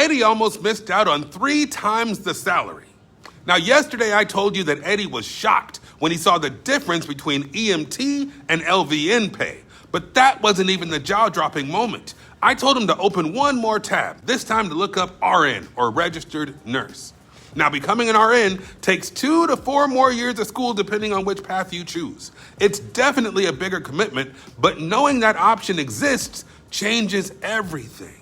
Eddie almost missed out on 3 times the salary. Now, yesterday I told you that Eddie was shocked when he saw the difference between EMT and LVN pay. But that wasn't even the jaw-dropping moment. I told him to open one more tab, this time to look up RN, or registered nurse. Now, becoming an RN takes 2 to 4 more years of school depending on which path you choose. It's definitely a bigger commitment, but knowing that option exists changes everything.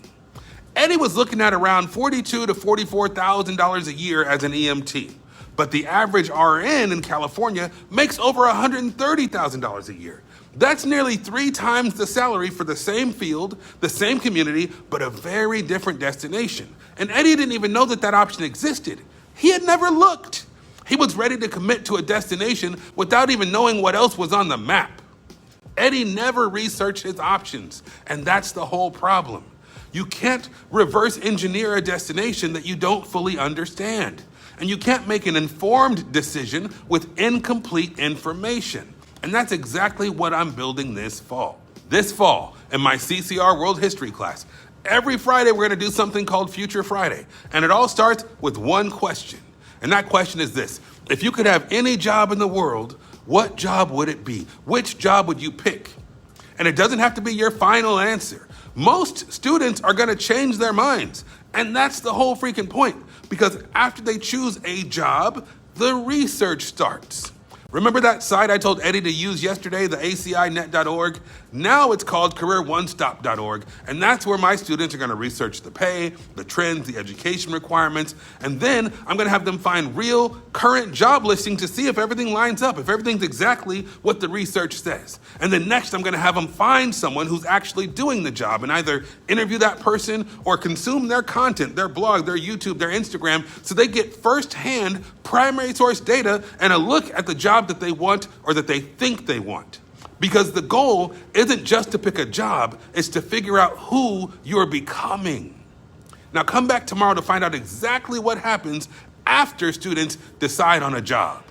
Eddie was looking at around $42,000 to $44,000 a year as an EMT, but the average RN in California makes over $130,000 a year. That's nearly 3 times the salary for the same field, the same community, but a very different destination. And Eddie didn't even know that that option existed. He had never looked. He was ready to commit to a destination without even knowing what else was on the map. Eddie never researched his options, and that's the whole problem. You can't reverse engineer a destination that you don't fully understand. And you can't make an informed decision with incomplete information. And that's exactly what I'm building this fall. This fall, in my CCR World History class, every Friday we're going to do something called Future Friday. And it all starts with one question. And that question is this: if you could have any job in the world, what job would it be? Which job would you pick? And it doesn't have to be your final answer. Most students are going to change their minds. And that's the whole freaking point. Because after they choose a job, the research starts. Remember that site I told Eddie to use yesterday, the ACInet.org? Now it's called CareerOneStop.org, and that's where my students are going to research the pay, the trends, the education requirements, and then I'm going to have them find real, current job listings to see if everything lines up, if everything's exactly what the research says. And then next, I'm going to have them find someone who's actually doing the job and either interview that person or consume their content, their blog, their YouTube, their Instagram, so they get firsthand primary source data and a look at the job that they want or that they think they want. Because the goal isn't just to pick a job, it's to figure out who you're becoming. Now come back tomorrow to find out exactly what happens after students decide on a job.